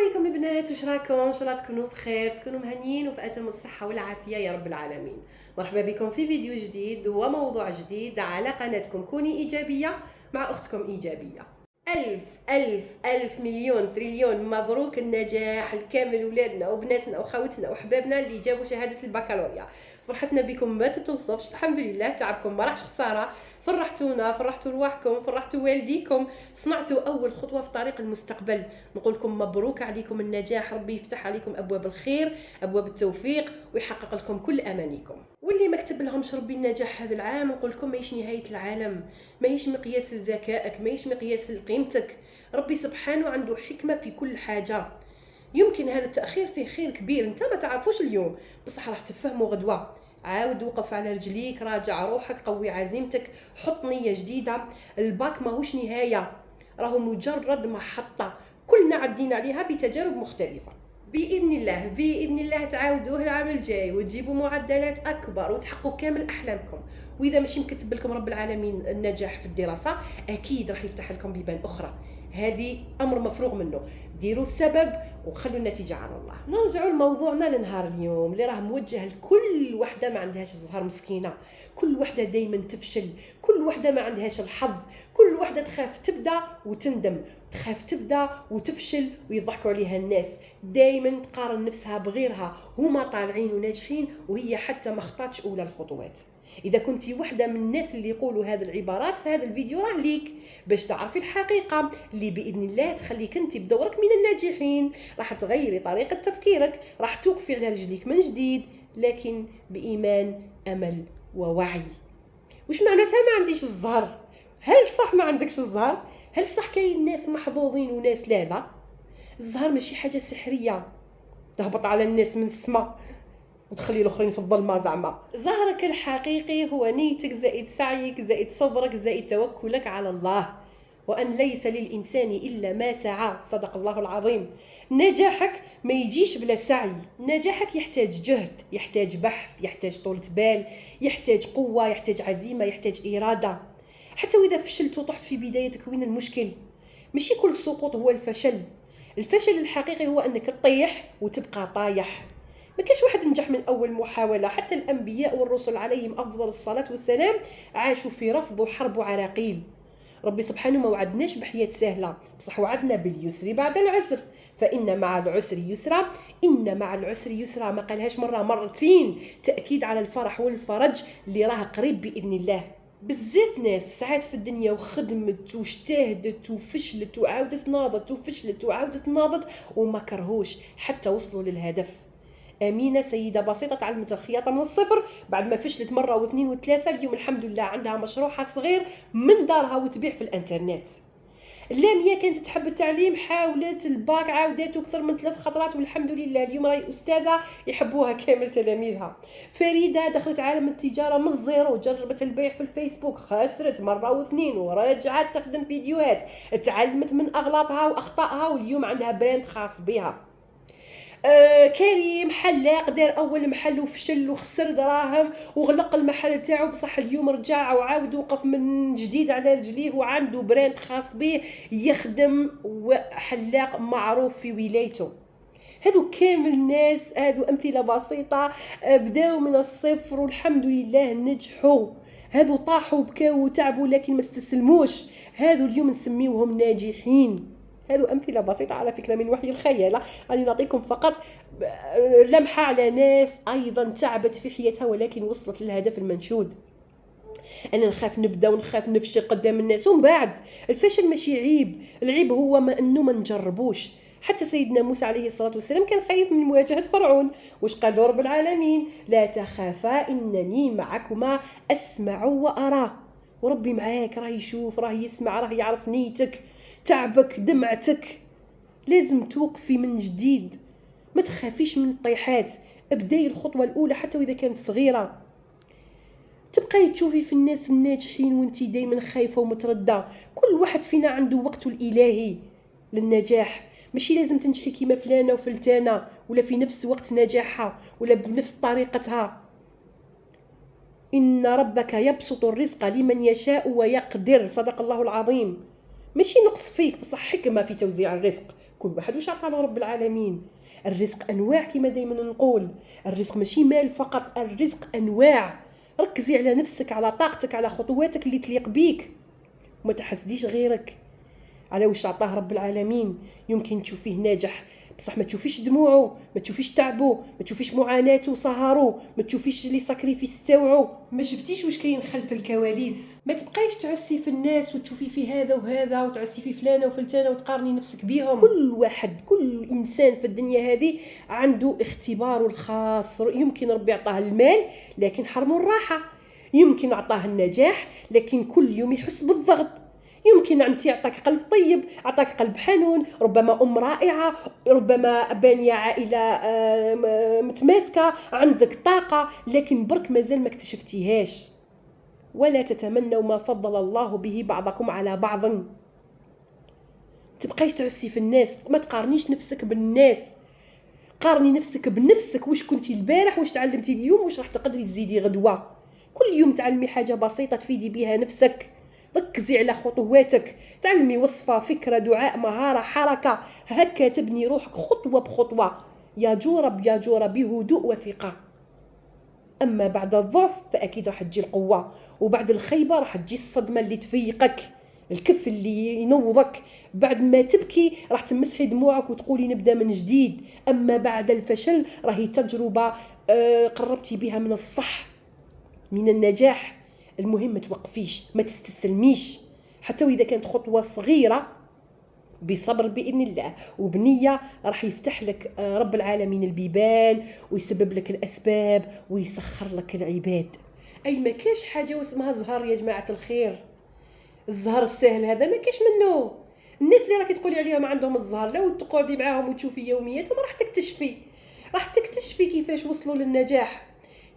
عليكم البنات، واش راكم؟ ان شاء الله تكونوا بخير، تكونوا مهنيين وفي اتم الصحه والعافيه يا رب العالمين. مرحبا بكم في فيديو جديد وموضوع جديد على قناتكم كوني ايجابيه مع اختكم ايجابيه. ألف ألف ألف مليون تريليون مبروك النجاح الكامل ولادنا وبناتنا وخوتنا وحبابنا اللي جابوا شهادة البكالوريا. فرحتنا بكم ما تتوصفش، الحمد لله تعبكم ما راحش خسارة، فرحتونا، فرحتوا رواحكم، فرحتوا والديكم، صنعتوا أول خطوة في طريق المستقبل. نقولكم مبروك عليكم النجاح، ربي يفتح عليكم أبواب الخير، أبواب التوفيق، ويحقق لكم كل أمانيكم. واللي ما كتب لهمش ربي النجاح هذا العام نقول لكم ماهيش نهايه العالم، ماهيش مقياس لذكائك، ماهيش مقياس لقيمتك. ربي سبحانه عنده حكمه في كل حاجه. يمكن هذا التاخير فيه خير كبير انت ما تعرفوش اليوم، بصح راح تفهموا غدوه. عاود وقف على رجليك، راجع روحك، قوي عزيمتك، حط نيه جديده. الباك ماهوش نهايه، راهو مجرد محطه كلنا عدينا عليها بتجارب مختلفه. بإذن الله تعاودوه العام الجاي وتجيبوا معدلات أكبر وتحققوا كامل أحلامكم. وإذا ماشي مكتب لكم رب العالمين النجاح في الدراسة، أكيد راح يفتح لكم بيبان أخرى. هذه أمر مفروغ منه، ديروا السبب وخلوا النتيجة على الله. نرجعوا لموضوعنا لنهار اليوم اللي راه موجه لكل وحدة ما عندهاش الزهر مسكينة، كل وحدة دايما تفشل، كل وحدة ما عندهاش الحظ، كل وحدة تخاف تبدأ وتندم، تخاف تبدأ وتفشل ويضحكوا عليها الناس، دايما تقارن نفسها بغيرها، هما طالعين وناجحين وهي حتى ما خطاتش أولى الخطوات. إذا كنتي وحدة من الناس اللي يقولوا هذه العبارات فهذا الفيديو راه ليك باش تعرفي الحقيقة اللي بإذن الله تخليك انت بدورك من الناجحين. راح تغيري طريقة تفكيرك، راح توقفي على رجليك من جديد، لكن بإيمان، أمل ووعي. وش معناتها ما عنديش الزهر؟ هل صح ما عندكش الزهر؟ هل صح كاين ناس محظوظين وناس لا؟ الزهر ماشي حاجة سحرية تهبط على الناس من السماء وتخلي الاخرين في الظلمه. زعما زهرك الحقيقي هو نيتك زائد سعيك زائد صبرك زائد توكلك على الله، وان ليس للانسان الا ما سعى، صدق الله العظيم. نجاحك ما يجيش بلا سعي، نجاحك يحتاج جهد، يحتاج بحث، يحتاج طولة بال، يحتاج قوه، يحتاج عزيمه، يحتاج اراده. حتى واذا فشلت وطحت في بدايتك وين المشكل؟ ماشي كل سقوط هو الفشل. الفشل الحقيقي هو انك تطيح وتبقى طايح. ما كاش واحد نجح من اول محاوله، حتى الانبياء والرسل عليهم افضل الصلاه والسلام عاشوا في رفض وحرب وعراقيل. ربي سبحانه ما وعدناش بحياه سهله، بصح وعدنا باليسر بعد العسر، فان مع العسر يسرا، ان مع العسر يسرا. ما قالهاش مره مرتين، تاكيد على الفرح والفرج اللي راه قريب باذن الله. بزاف ناس ساعات في الدنيا وخدمت واجتهدت وفشلت وعاودت ناضت وفشلت وعاودت ناضت وما كرهوش حتى وصلوا للهدف. أمينة سيدة بسيطة تعلمت الخياطة من الصفر، بعد ما فشلت مرة واثنين وثلاثة اليوم الحمد لله عندها مشروعها صغير من دارها وتبيع في الانترنت. لامية كانت تحب التعليم، حاولت الباك عاودته أكثر من 3 خطرات والحمد لله اليوم راهي أستاذة يحبوها كامل تلاميذها. فريدة دخلت عالم التجارة من الزيرو، جربت البيع في الفيسبوك، خسرت مرة واثنين ورجعت تخدم فيديوهات، تعلمت من أغلاطها وأخطائها واليوم عندها براند خاص بها. كريم حلاق دار اول محل وفشل وخسر دراهم وغلق المحل تاعو، بصح اليوم رجع وعاود وقف من جديد على رجليه وعنده براند خاص به يخدم وحلاق معروف في ولايته. هذو كامل الناس، هذو امثله بسيطه، بداو من الصفر والحمد لله نجحوا. هذو طاحوا وبكاو وتعبوا لكن ما استسلموش، هذو اليوم نسميوهم ناجحين. هذو أمثلة بسيطة على فكرة من وحي الخيال، أنا نعطيكم فقط لمحة على ناس أيضا تعبت في حياتها ولكن وصلت للهدف المنشود. أنا نخاف نبدأ ونخاف نفشل قدام الناس، ومن بعد الفشل ماشي عيب، العيب هو ما أنه ما نجربوش. حتى سيدنا موسى عليه الصلاة والسلام كان خايف من مواجهة فرعون، وش قال له رب العالمين؟ لا تخافا إنني معكما أسمع وأرى. وربي معاك، راه يشوف، راه يسمع، راه يعرف نيتك، تعبك، دمعتك. لازم توقفي من جديد، ما تخافيش من الطيحات، ابداي الخطوة الأولى حتى وإذا كانت صغيرة. تبقاي تشوفي في الناس الناجحين وانتي دايما خايفة ومتردة. كل واحد فينا عنده وقته الإلهي للنجاح، ماشي لازم تنجحي كيما فلانة وفلتانة ولا في نفس وقت نجاحها ولا بنفس طريقتها. إن ربك يبسط الرزق لمن يشاء ويقدر، صدق الله العظيم. ماشي نقص فيك، بصح حكمة في توزيع الرزق. كل واحد واش عطاله رب العالمين. الرزق انواع كما دائما نقول، الرزق ماشي مال فقط، الرزق انواع. ركزي على نفسك، على طاقتك، على خطواتك اللي تليق بيك، وما تحسديش غيرك على واش عطاه رب العالمين. يمكن تشوفيه ناجح بصح ما تشوفيش دموعه، ما تشوفيش تعبه، ما تشوفيش معاناته وسهره، ما تشوفيش لي ساكريفيس تاوعو، ما شفتيش واش كاين خلف الكواليس. ما تبقايش تعسي في الناس وتشوفي في هذا وهذا وتعسي في فلانه وفلتانه وتقارني نفسك بيهم. كل واحد، كل انسان في الدنيا هذه عنده اختباره الخاص. يمكن ربي يعطاه المال لكن حرمه الراحه، يمكن عطاه النجاح لكن كل يوم يحس بالضغط. يمكن انت يعطاك قلب طيب، عطاك قلب حنون، ربما ام رائعه، ربما بانيه عائله متماسكه، عندك طاقه، لكن برك مازال ما اكتشفتيهاش. ولا تتمنوا ما فضل الله به بعضكم على بعض. تبقايش تعسي في الناس، ما تقارنيش نفسك بالناس، قارني نفسك بنفسك. واش كنتي البارح، واش تعلمتي اليوم، واش راح تقدري تزيدي غدوه. كل يوم تعلمي حاجه بسيطه تفيدي بها نفسك. ركزي على خطواتك، تعلمي وصفة، فكرة، دعاء، مهارة، حركة، هكا تبني روحك خطوة بخطوة، يا جورب يا جورب، بهدوء وثقة. أما بعد الضعف فأكيد راح تجي القوة، وبعد الخيبة راح تجي الصدمة اللي تفيقك، الكف اللي ينوضك. بعد ما تبكي راح تمسحي دموعك وتقولي نبدأ من جديد. أما بعد الفشل راهي تجربة قربتي بها من الصح، من النجاح. المهم ما توقفيش، ما تستسلميش، حتى وإذا كانت خطوة صغيرة، بصبر بإذن الله وبنية راح يفتح لك رب العالمين البيبان ويسبب لك الأسباب ويسخر لك العباد. أي ما كاش حاجة اسمها زهر يا جماعة الخير. الزهر السهل هذا ما كاش منه. الناس اللي راكي تقولي عليهم عندهم الزهر، لو تقعدي معاهم وتشوفي يومياتهم راح تكتشفي كيفاش وصلوا للنجاح.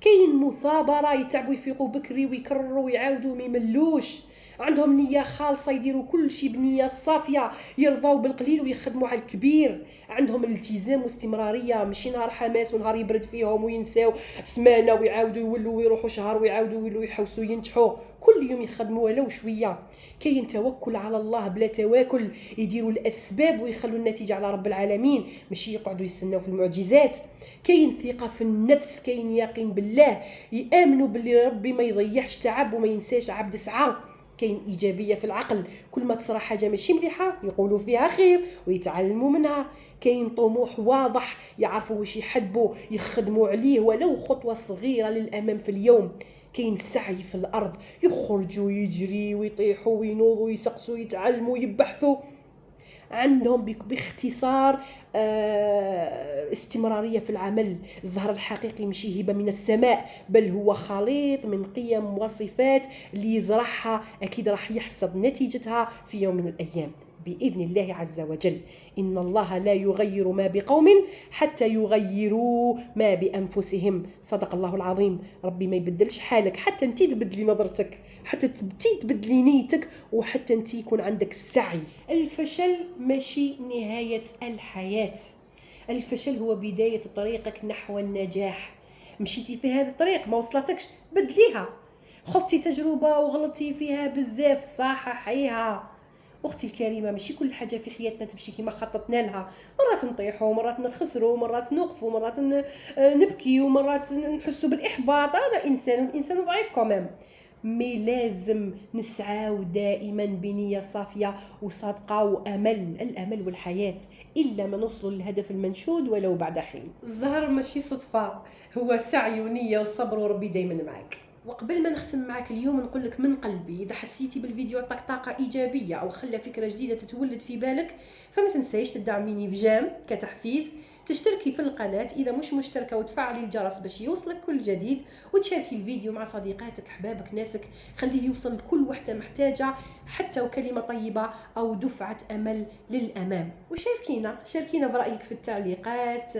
كاين مثابره، يتعبوا يفيقوا بكري ويكرروا ويعاودوا، ما يملوش، عندهم نيه خالصه، يديروا كل شيء بنيه صافيه، يرضوا بالقليل ويخدموا على الكبير. عندهم الالتزام واستمراريه، ماشي نهار حماس ونهار يبرد فيهم وينساو سمانه ويعاودوا يولوا ويروحوا شهر ويعاودوا يولوا يحوسوا ينجحوا. كل يوم يخدموا ولو شويه. كاين توكل على الله بلا تواكل، يديروا الاسباب ويخلوا النتيجه على رب العالمين، ماشي يقعدوا يستناو في المعجزات. كاين ثقه في النفس، كاين يقين بالله، يامنوا باللي ربي ما يضيعش تعب وما ينساش عبد سعى. كاين ايجابيه في العقل، كل ما تصرى حاجه ماشي مليحه يقولوا فيها خير ويتعلموا منها. كاين طموح واضح، يعرفوا واش يحبوا يخدموا عليه ولو خطوه صغيره للامام في اليوم. كاين سعي في الارض، يخرجوا يجري ويطيحوا وينوضوا ويسقسوا ويتعلموا ويبحثوا. عندهم باختصار استمرارية في العمل. الزهر الحقيقي ماشي هبة من السماء، بل هو خليط من قيم وصفات اللي يزرعها أكيد راح يحصد نتيجتها في يوم من الأيام بإذن الله عز وجل. إن الله لا يغير ما بقوم حتى يغيروا ما بأنفسهم. صدق الله العظيم. ربي ما يبدلش حالك، حتى انتي تبدلي نظرتك، حتى انتي تبدلي نيتك، وحتى انتي يكون عندك السعي. الفشل ماشي نهاية الحياة، الفشل هو بداية طريقك نحو النجاح. مشيتي في هذا الطريق ما وصلتكش، بدليها. خذتي تجربة وغلطتي فيها بزاف، صححيها. اختي الكريمه، ماشي كل حاجه في حياتنا تمشي كما خططنا لها. مرات نطيحوا، مرات نخسروا، مرات نوقفوا، مرات نبكي، ومرات نحسوا بالاحباط. انا انسان والانسان ضعيف كمان. مي لازم نسعاو دائما بنيه صافيه وصادقه وامل، الامل والحياه، الا ما نوصلوا للهدف المنشود ولو بعد حين. الزهر ماشي صدفه، هو سعي ونيه وصبر، وربي دائما معك. وقبل ما نختم معك اليوم نقول لك من قلبي، اذا حسيتي بالفيديو عطاك طاقه ايجابيه او خلى فكره جديده تتولد في بالك، فما تنسايش تدعميني بجام كتحفيز، تشتركي في القناه اذا مش مشتركه، وتفعلي الجرس باش يوصلك كل جديد، وتشاركي الفيديو مع صديقاتك، احبابك، ناسك، خليه يوصل لكل وحده محتاجه حتى وكلمه طيبه او دفعه امل للامام. شاركينا برايك في التعليقات،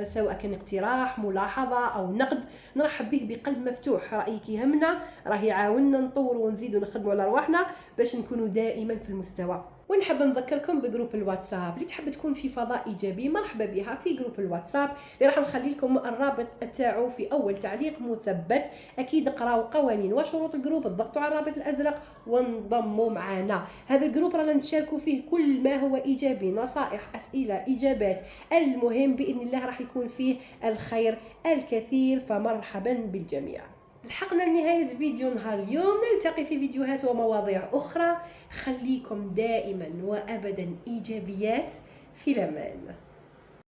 سواء كان اقتراح، ملاحظه او نقد، نرحب به بقلب مفتوح. رايك يهمنا، راه يعاوننا نطوروا ونزيدوا نخدموا على رواحنا باش نكونوا دائما في المستوى. ونحب نذكركم بجروب الواتساب اللي تحب تكون في فضاء ايجابي، مرحبا بها في جروب الواتساب اللي راح نخلي لكم الرابط تاعو في اول تعليق مثبت. اكيد قراو قوانين وشروط الجروب، اضغطوا على الرابط الازرق وانضموا معنا. هذا الجروب رانا نشاركوا فيه كل ما هو ايجابي، نصائح، اسئله، اجابات، المهم باذن الله راح يكون فيه الخير الكثير، فمرحبا بالجميع. لحقنا لنهاية فيديو نهار اليوم، نلتقي في فيديوهات ومواضيع أخرى. خليكم دائما وأبدا إيجابيات، في الأمان.